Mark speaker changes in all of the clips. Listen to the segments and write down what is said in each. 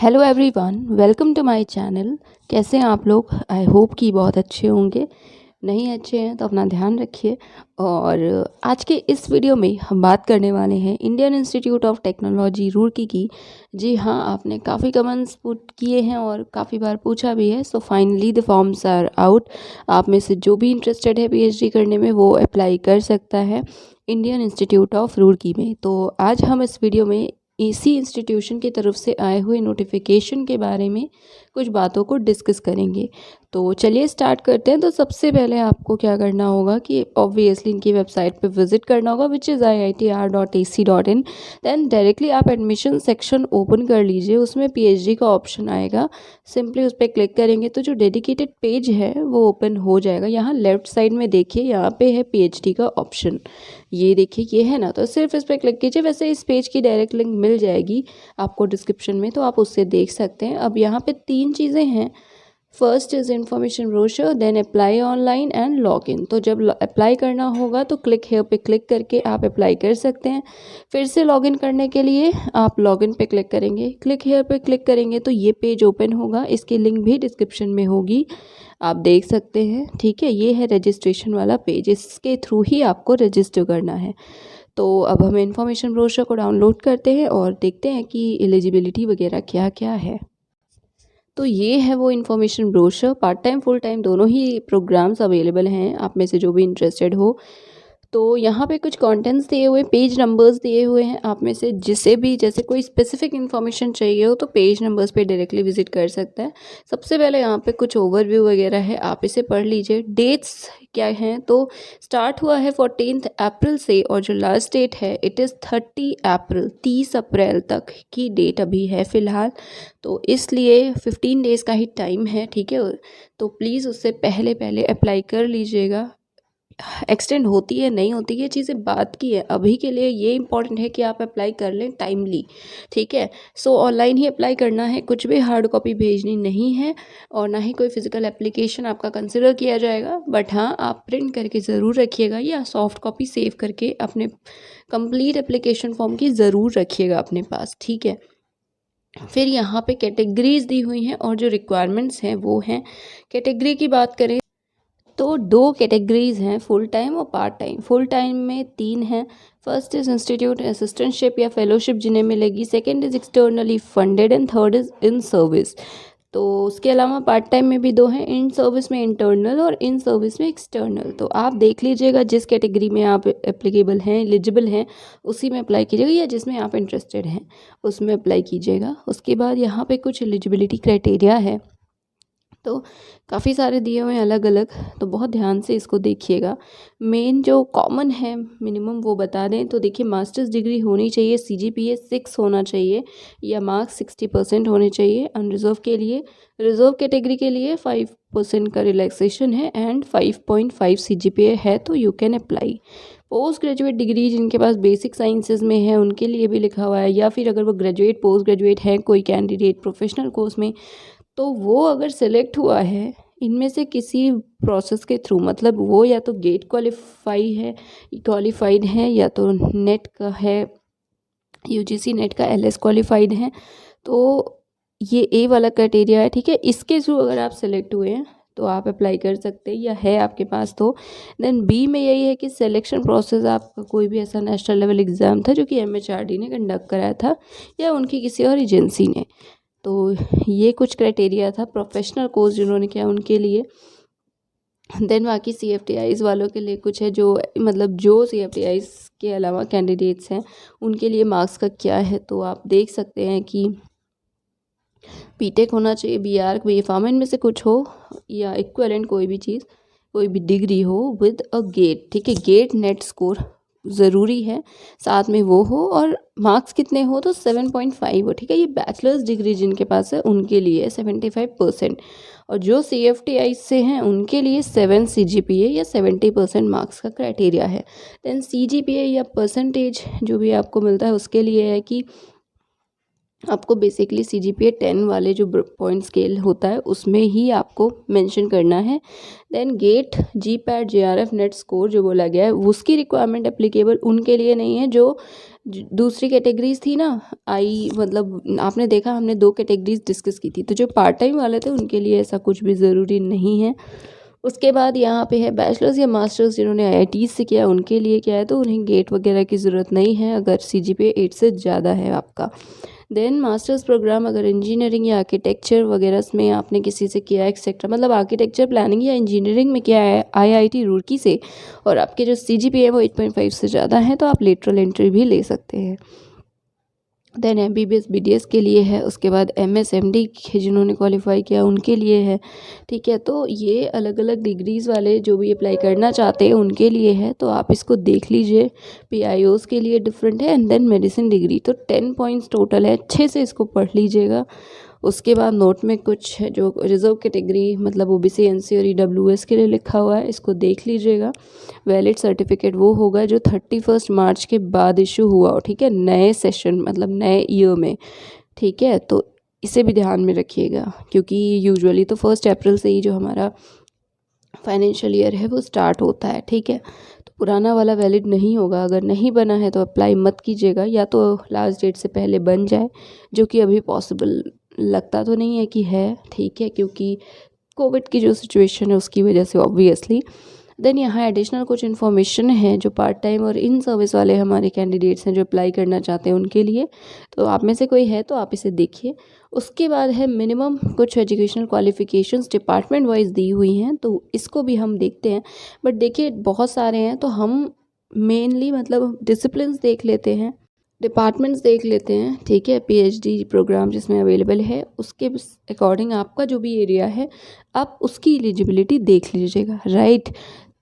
Speaker 1: Hello everyone, welcome to my channel. कैसे हैं आप लोग? आई होप कि बहुत अच्छे होंगे। नहीं अच्छे हैं तो अपना ध्यान रखिए। और आज के इस वीडियो में हम बात करने वाले हैं Indian institute of technology Roorkee की। जी हाँ, आपने काफ़ी कमेंट्स पुट किए हैं और काफ़ी बार पूछा भी है। So finally the forms are out. आप में से जो भी इंटरेस्टेड है पीएचडी करने में वो अप्लाई कर सकता है इंडियन इंस्टीट्यूट ऑफ रुड़की में। तो आज हम इस वीडियो में इसी इंस्टीट्यूशन की तरफ से आए हुए नोटिफिकेशन के बारे में कुछ बातों को डिस्कस करेंगे। तो चलिए स्टार्ट करते हैं। तो सबसे पहले आपको क्या करना होगा कि ऑब्वियसली इनकी वेबसाइट पे विजिट करना होगा which is IITR.ac.in। Then directly आप एडमिशन सेक्शन ओपन कर लीजिए, उसमें पीएचडी का ऑप्शन आएगा। सिंपली उस पर क्लिक करेंगे तो जो डेडिकेटेड पेज है वो ओपन हो जाएगा। यहाँ लेफ्ट साइड में देखिए, यहाँ पे है पीएचडी का ऑप्शन। ये देखिए, ये है ना, तो सिर्फ इस पर क्लिक कीजिए। वैसे इस पेज की डायरेक्ट लिंक मिल जाएगी आपको डिस्क्रिप्शन में, तो आप उससे देख सकते हैं। अब यहाँ पे 3 चीज़ें हैं। First is information brochure, then apply online and log in. तो जब अप्लाई करना होगा तो क्लिक हेयर पे क्लिक करके आप अप्लाई कर सकते हैं। फिर से लॉग इन करने के लिए आप लॉग इन पे क्लिक करेंगे, क्लिक हेयर पे क्लिक करेंगे तो ये पेज ओपन होगा। इसकी लिंक भी डिस्क्रिप्शन में होगी, आप देख सकते हैं। ठीक है, ये है रजिस्ट्रेशन वाला पेज, इसके थ्रू ही आपको रजिस्टर करना है। तो अब हम इन्फॉर्मेशन ब्रोशर को डाउनलोड करते हैं और देखते हैं कि एलिजिबिलिटी वगैरह क्या क्या है। तो ये है वो information brochure. Part time full time दोनों ही प्रोग्राम्स अवेलेबल हैं, आप में से जो भी इंटरेस्टेड हो। तो यहाँ पे कुछ कंटेंट्स दिए हुए, पेज नंबर्स दिए हुए हैं। आप में से जिसे भी जैसे कोई स्पेसिफिक इन्फॉर्मेशन चाहिए हो तो पेज नंबर्स पे डायरेक्टली विजिट कर सकता है। सबसे पहले यहाँ पे कुछ ओवरव्यू वगैरह है, आप इसे पढ़ लीजिए। डेट्स क्या हैं, तो स्टार्ट हुआ है 14 अप्रैल से और जो लास्ट डेट है इट इज़ 30 अप्रैल, 30 अप्रैल तक की डेट अभी है फ़िलहाल। तो इसलिए 15 डेज़ का ही टाइम है। ठीक है, तो प्लीज़ उससे पहले पहले अप्लाई कर लीजिएगा। एक्सटेंड होती है नहीं होती ये चीज़ें बात की है, अभी के लिए ये इंपॉर्टेंट है कि आप अप्लाई कर लें टाइमली। ठीक है, सो ऑनलाइन ही अप्लाई करना है, कुछ भी हार्ड कॉपी भेजनी नहीं है और ना ही कोई फिजिकल एप्लीकेशन आपका कंसिडर किया जाएगा। बट हाँ, आप प्रिंट करके ज़रूर रखिएगा या सॉफ्ट कॉपी सेव करके अपने कंप्लीट एप्लीकेशन फॉर्म की ज़रूर रखिएगा अपने पास। ठीक है, फिर यहाँ पे कैटेगरीज दी हुई हैं और जो रिक्वायरमेंट्स हैं वो हैं। कैटेगरी की बात करें तो 2 कैटेगरीज हैं, फुल टाइम और पार्ट टाइम। फुल टाइम में 3 हैं। फर्स्ट इज़ इंस्टीट्यूट असिस्टेंटशिप या फेलोशिप जिन्हें मिलेगी, second is externally funded and third is in service. तो उसके अलावा पार्ट टाइम में भी 2 हैं, इन सर्विस में इंटरनल और इन सर्विस में एक्सटर्नल। तो आप देख लीजिएगा जिस कैटेगरी में आप एप्लीकेबल हैं, एलिजिबल हैं, उसी में अप्लाई कीजिएगा या जिसमें आप इंटरेस्टेड हैं उसमें अप्लाई कीजिएगा। उसके बाद यहाँ पे कुछ एलिजिबिलिटी क्राइटेरिया है, तो काफ़ी सारे दिए हुए हैं अलग अलग, तो बहुत ध्यान से इसको देखिएगा। मेन जो कॉमन है मिनिमम वो बता दें तो देखिए, मास्टर्स डिग्री होनी चाहिए, CGPA 6 होना चाहिए या मार्क्स 60% होने चाहिए। अनरिजर्व के लिए, रिजर्व कैटेगरी के लिए 5% का रिलैक्सेशन है एंड 5.5 CGPA है तो you can apply. Post graduate degree जिनके पास बेसिक साइंसेज में है उनके लिए भी लिखा हुआ है, या फिर अगर वो ग्रेजुएट पोस्ट ग्रेजुएट है कोई कैंडिडेट प्रोफेशनल कोर्स में, तो वो अगर सेलेक्ट हुआ है इनमें से किसी प्रोसेस के थ्रू, मतलब वो या तो गेट क्वालिफाइड है या तो नेट का है, UGC नेट का LS क्वालिफाइड है, तो ये A वाला क्राइटेरिया है। ठीक है, इसके थ्रू अगर आप सेलेक्ट हुए हैं तो आप अप्लाई कर सकते हैं या है आपके पास तो। देन B में यही है कि सिलेक्शन प्रोसेस आपका कोई भी ऐसा नेशनल लेवल एग्ज़ाम था जो कि MHRD ने कंडक्ट कराया था या उनकी किसी और एजेंसी ने। तो ये कुछ क्राइटेरिया था प्रोफेशनल कोर्स जिन्होंने किया उनके लिए। देन बाकी CFTIs वालों के लिए कुछ है, जो मतलब जो CFTIs के अलावा कैंडिडेट्स हैं उनके लिए मार्क्स का क्या है। तो आप देख सकते हैं कि BTech होना चाहिए, BArch, BA Pharma, इनमें से कुछ हो या इक्विवेलेंट कोई भी चीज़, कोई भी डिग्री हो विद अ गेट। ठीक है, गेट नेट स्कोर ज़रूरी है, साथ में वो हो और मार्क्स कितने हो तो 7.5 हो। ठीक है, ये बैचलर्स डिग्री जिनके पास है उनके लिए 75%, और जो CFTI से हैं उनके लिए 7 CGPA या 70% मार्क्स का क्राइटेरिया है। देन CGPA या परसेंटेज जो भी आपको मिलता है उसके लिए है कि आपको बेसिकली CGPA 10 वाले जो पॉइंट स्केल होता है उसमें ही आपको मेंशन करना है। Then GATE, GPAT, JRF NET score जो बोला गया है उसकी रिक्वायरमेंट एप्लीकेबल उनके लिए नहीं है जो दूसरी कैटेगरीज थी ना, मतलब आपने देखा हमने 2 कैटेगरीज डिस्कस की थी, तो जो पार्ट टाइम वाले थे उनके लिए ऐसा कुछ भी ज़रूरी नहीं है। उसके बाद यहाँ पे है बैचलर्स या मास्टर्स जिन्होंने आईआईटी से किया उनके लिए क्या है, तो उन्हें गेट वगैरह की ज़रूरत नहीं है अगर सीजीपीए 8 से ज़्यादा है आपका। देन मास्टर्स प्रोग्राम अगर इंजीनियरिंग या आर्किटेक्चर वगैरह में आपने किसी से किया एक्सेट्रा, मतलब आर्किटेक्चर प्लानिंग या इंजीनियरिंग में किया है आईआईटी रुड़की से, और आपके जो सीजीपीए है वो 8.5 से ज़्यादा है, तो आप लेटरल एंट्री भी ले सकते हैं। देन एमबीबीएस बीडीएस के लिए है। उसके बाद एमएस एमडी जिन्होंने क्वालिफाई किया उनके लिए है, ठीक है। तो ये अलग अलग डिग्रीज़ वाले जो भी अप्लाई करना चाहते हैं उनके लिए है, तो आप इसको देख लीजिए। पीआईओज़ के लिए डिफरेंट है, एंड देन मेडिसिन डिग्री, तो 10 पॉइंट्स टोटल है, अच्छे से इसको पढ़ लीजिएगा। उसके बाद नोट में कुछ है जो रिजर्व कैटेगरी मतलब ओबीसी एनसी और ईडब्ल्यूएस के लिए लिखा हुआ है, इसको देख लीजिएगा। वैलिड सर्टिफिकेट वो होगा जो 31 मार्च के बाद इशू हुआ हो, ठीक है, नए सेशन मतलब नए ईयर में, ठीक है। तो इसे भी ध्यान में रखिएगा, क्योंकि यूजुअली तो 1 अप्रैल से ही जो हमारा फाइनेंशियल ईयर है वो स्टार्ट होता है, ठीक है। तो पुराना वाला वैलिड नहीं होगा, अगर नहीं बना है तो अप्लाई मत कीजिएगा, या तो लास्ट डेट से पहले बन जाए, जो कि अभी पॉसिबल लगता तो नहीं है कि है, ठीक है, क्योंकि कोविड की जो सिचुएशन है उसकी वजह से ऑब्वियसली। देन यहाँ एडिशनल कुछ इन्फॉर्मेशन है जो पार्ट टाइम और इन सर्विस वाले हमारे कैंडिडेट्स हैं जो अप्लाई करना चाहते हैं उनके लिए, तो आप में से कोई है तो आप इसे देखिए। उसके बाद है मिनिमम कुछ एजुकेशनल क्वालिफिकेशंस डिपार्टमेंट वाइज दी हुई हैं, तो इसको भी हम देखते हैं। बट देखिए बहुत सारे हैं, तो हम मेनली मतलब डिसिप्लिन्स देख लेते हैं, डिपार्टमेंट्स देख लेते हैं, ठीक है। पीएचडी प्रोग्राम जिसमें अवेलेबल है उसके अकॉर्डिंग आपका जो भी एरिया है आप उसकी एलिजिबिलिटी देख लीजिएगा, राइट।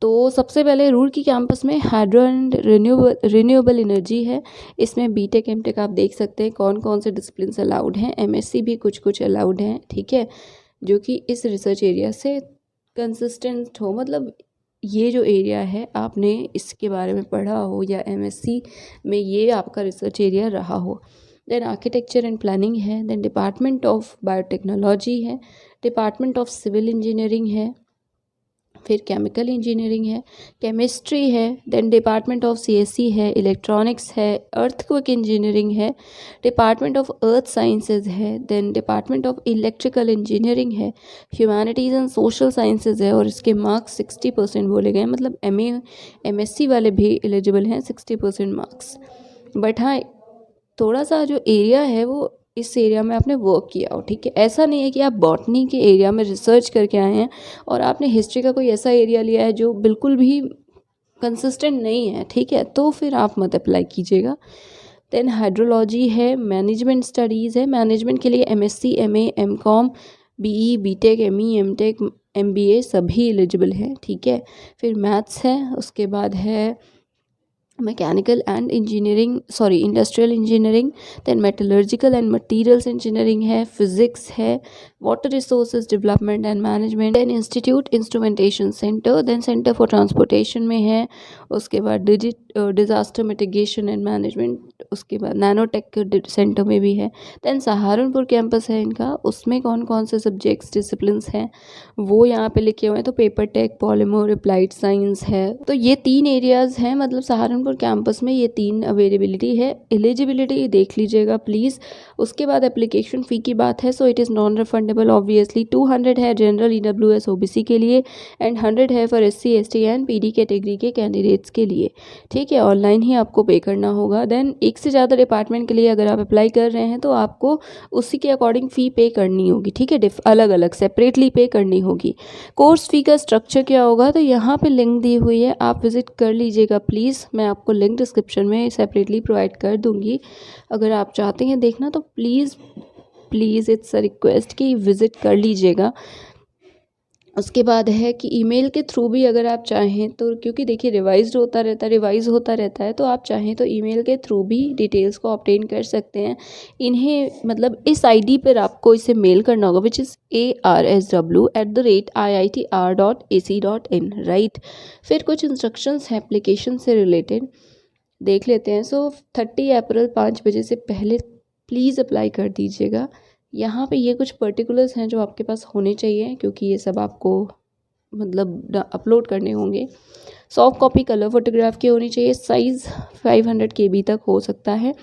Speaker 1: तो सबसे पहले रुड़की कैंपस में हाइड्रो एंड रिन्यूएबल एनर्जी है। इसमें बीटेक एमटेक आप देख सकते हैं कौन कौन से डिसिप्लिन्स अलाउड हैं, एमएससी भी कुछ कुछ अलाउड हैं, ठीक है, जो कि इस रिसर्च एरिया से कंसिस्टेंट हो, मतलब ये जो एरिया है आपने इसके बारे में पढ़ा हो या एमएससी में ये आपका रिसर्च एरिया रहा हो। देन आर्किटेक्चर एंड प्लानिंग है, देन डिपार्टमेंट ऑफ बायोटेक्नोलॉजी है, डिपार्टमेंट ऑफ सिविल इंजीनियरिंग है, फिर केमिकल इंजीनियरिंग है, केमिस्ट्री है, देन डिपार्टमेंट ऑफ सीएससी है, इलेक्ट्रॉनिक्स है, अर्थक्वेक इंजीनियरिंग है, डिपार्टमेंट ऑफ अर्थ साइंसेज है, then department of electrical engineering है, ह्यूमैनिटीज़ एंड सोशल साइंसेज है, और इसके मार्क्स 60% बोले गए हैं, मतलब एमएससी वाले भी एलिजिबल हैं 60% मार्क्स। बट हाँ, थोड़ा सा जो एरिया है वो इस एरिया में आपने वर्क किया हो, ठीक है। ऐसा नहीं है कि आप बॉटनी के एरिया में रिसर्च करके आए हैं और आपने हिस्ट्री का कोई ऐसा एरिया लिया है जो बिल्कुल भी कंसिस्टेंट नहीं है, ठीक है, तो फिर आप मत अप्लाई कीजिएगा। देन हाइड्रोलॉजी है, मैनेजमेंट स्टडीज़ है, मैनेजमेंट के लिए MSc MA MCom BE BTech ME MTech MBA सभी एलिजिबल हैं, ठीक है। फिर मैथ्स है, उसके बाद है mechanical and industrial engineering, then metallurgical and materials engineering है, फिजिक्स है, water resources development and management, then institute instrumentation centre, then centre for transportation में है, उसके बाद डिजास्टर मिटिगेशन एंड मैनेजमेंट, उसके बाद नैनोटेक सेंटर में भी है। देन सहारनपुर कैंपस है इनका, उसमें कौन कौन से सब्जेक्ट्स डिसिप्लिन्स हैं वो यहाँ पे लिखे हुए हैं, तो paper tech, polymer, applied science है। तो ये 3 एरियाज़ हैं, मतलब सहारनपुर कैंपस में ये 3 अवेलेबिलिटी है। एलिजिबिलिटी देख लीजिएगा प्लीज़। उसके बाद एप्लीकेशन फ़ी की बात है, so it is non refundable obviously. 200 है जनरल ईडब्ल्यूएस ओबीसी के लिए, एंड 100 है for SC ST and PD category के कैंडिडेट्स के लिए, ठीक है। ऑनलाइन ही आपको पे करना होगा। देन एक से ज़्यादा डिपार्टमेंट के लिए अगर आप अप्लाई कर रहे हैं तो आपको उसी के अकॉर्डिंग फ़ी पे करनी होगी, ठीक है, अलग अलग सेपरेटली पे करनी होगी। कोर्स फ़ी का स्ट्रक्चर क्या होगा, तो यहाँ पे लिंक दी हुई है, आप विज़िट कर लीजिएगा प्लीज़। मैं आपको लिंक डिस्क्रिप्शन में सेपरेटली प्रोवाइड कर दूँगी, अगर आप चाहते हैं देखना तो please please it's a request कि विज़िट कर लीजिएगा। उसके बाद है कि ईमेल के थ्रू भी अगर आप चाहें तो, क्योंकि देखिए रिवाइज़ होता रहता है, तो आप चाहें तो ईमेल के थ्रू भी डिटेल्स को ऑब्टेन कर सकते हैं। इन्हें मतलब इस आईडी पर आपको इसे मेल करना होगा, विच इज़ arsw@iitr.ac.in, राइट। फिर कुछ इंस्ट्रक्शंस हैं एप्लीकेशन से रिलेटेड, देख लेते हैं। सो 30 अप्रैल 5 बजे से पहले प्लीज़ अप्लाई कर दीजिएगा। यहाँ पे ये कुछ पर्टिकुलर्स हैं जो आपके पास होने चाहिए, क्योंकि ये सब आपको मतलब अपलोड करने होंगे। सॉफ्ट कॉपी कलर फोटोग्राफ की होनी चाहिए, साइज़ 500 KB तक हो सकता है,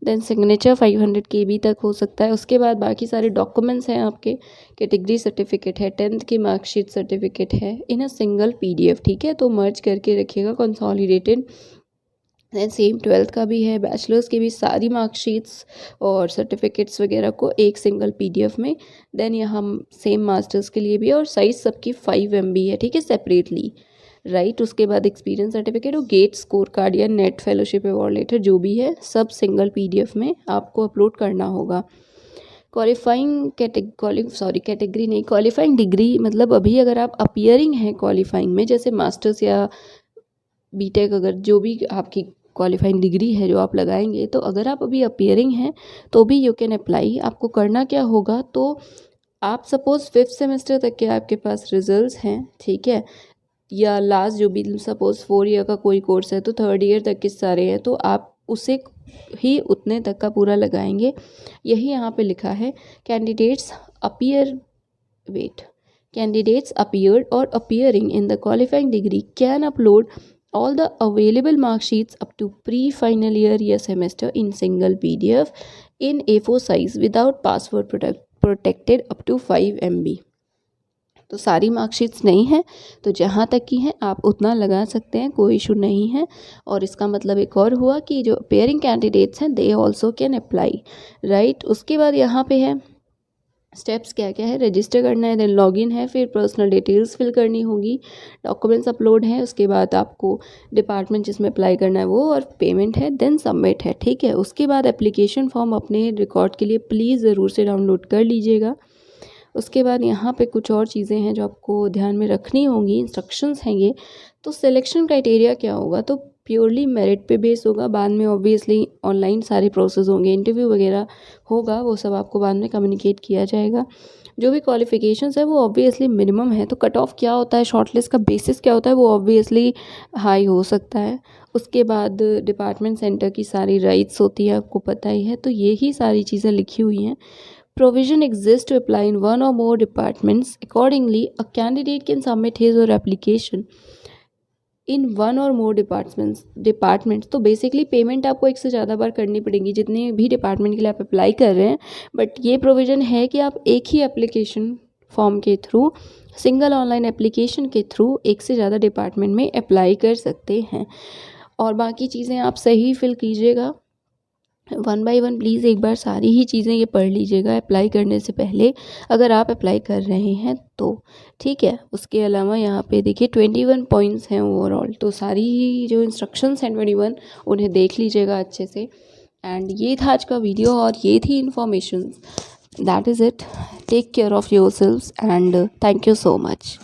Speaker 1: देन सिग्नेचर 500 KB तक हो सकता है। उसके बाद बाकी सारे डॉक्यूमेंट्स हैं आपके, कैटेगरी सर्टिफिकेट है, 10th की मार्कशीट सर्टिफिकेट है इन अ सिंगल PDF, ठीक है, तो मर्ज करके रखिएगा कंसोलिडेटेड। देन सेम 12th का भी है, बैचलर्स की भी सारी मार्कशीट्स और सर्टिफिकेट्स वगैरह को एक सिंगल PDF में। देन यहाँ सेम मास्टर्स के लिए भी, और साइज़ सबकी 5 MB है, ठीक है, सेपरेटली, राइट। उसके बाद एक्सपीरियंस सर्टिफिकेट और गेट स्कोर कार्ड या नेट फेलोशिप अवार्ड लेटर जो भी है सब सिंगल PDF में आपको अपलोड करना होगा। कैटेगरी नहीं, क्वालिफाइंग डिग्री मतलब अभी अगर आप अपीयरिंग हैं क्वालिफाइंग में, जैसे मास्टर्स या BTech, अगर जो भी आपकी क्वालिफाइंग डिग्री है जो आप लगाएंगे, तो अगर आप अभी अपीयरिंग हैं तो भी यू कैन अप्लाई। आपको करना क्या होगा, तो आप सपोज़ 5th सेमेस्टर तक के आपके पास रिजल्ट्स हैं, ठीक है, या लास्ट जो भी सपोज़ 4 ईयर का कोई कोर्स है तो 3rd ईयर तक के सारे हैं, तो आप उसे ही उतने तक का पूरा लगाएंगे। यही यहाँ पे लिखा है, कैंडिडेट्स अपीयर्ड और appearing in the qualifying degree can upload all the available mark sheets up to pre-final year या semester in single PDF in A4 size without password protected up to 5 MB। तो सारी marksheets नहीं है तो जहाँ तक की हैं आप उतना लगा सकते हैं, कोई इशू नहीं है। और इसका मतलब एक और हुआ कि जो अपेयरिंग कैंडिडेट्स हैं they also can apply, right. उसके बाद यहाँ पे है स्टेप्स क्या क्या है, रजिस्टर करना है, देन लॉगिन है, फिर पर्सनल डिटेल्स फिल करनी होगी, डॉक्यूमेंट्स अपलोड हैं, उसके बाद आपको डिपार्टमेंट जिसमें अप्लाई करना है वो, और पेमेंट है, देन सबमिट है, ठीक है। उसके बाद एप्लीकेशन फॉर्म अपने रिकॉर्ड के लिए प्लीज़ ज़रूर से डाउनलोड कर लीजिएगा। उसके बाद यहाँ पे कुछ और चीज़ें हैं जो आपको ध्यान में रखनी होंगी, इंस्ट्रक्शंस हैं ये। तो सिलेक्शन क्राइटेरिया क्या होगा, तो प्योरली मेरिट पे बेस होगा। बाद में ऑब्वियसली ऑनलाइन सारे प्रोसेस होंगे, इंटरव्यू वगैरह होगा, वो सब आपको बाद में कम्युनिकेट किया जाएगा। जो भी क्वालिफिकेशंस है वो ऑब्वियसली मिनिमम है, तो कट ऑफ क्या होता है, शॉर्टलिस्ट का बेसिस क्या होता है, वो ऑब्वियसली हाई हो सकता है। उसके बाद डिपार्टमेंट सेंटर की सारी राइट्स होती है, आपको पता ही है, तो यही सारी चीज़ें लिखी हुई हैं। Provision exists to apply in one or more departments. Accordingly, a candidate can submit his or her application in one or more departments। तो बेसिकली पेमेंट आपको एक से ज़्यादा बार करनी पड़ेगी जितने भी डिपार्टमेंट के लिए आप अप्लाई कर रहे हैं, बट ये प्रोविज़न है कि आप एक ही एप्लीकेशन फॉर्म के थ्रू, सिंगल ऑनलाइन एप्लीकेशन के थ्रू एक से ज़्यादा डिपार्टमेंट में अप्लाई कर सकते हैं। और बाकी चीज़ें आप सही फिल कीजिएगा, 1 बाय 1 प्लीज़ एक बार सारी ही चीज़ें ये पढ़ लीजिएगा अप्लाई करने से पहले, अगर आप अप्लाई कर रहे हैं तो, ठीक है। उसके अलावा यहाँ पे देखिए 21 पॉइंट्स हैं ओवरऑल, तो सारी ही जो इंस्ट्रक्शंस हैं 21 उन्हें देख लीजिएगा अच्छे से। एंड ये था आज का वीडियो और ये थी information. That is it. Take care of yourselves and thank you so much.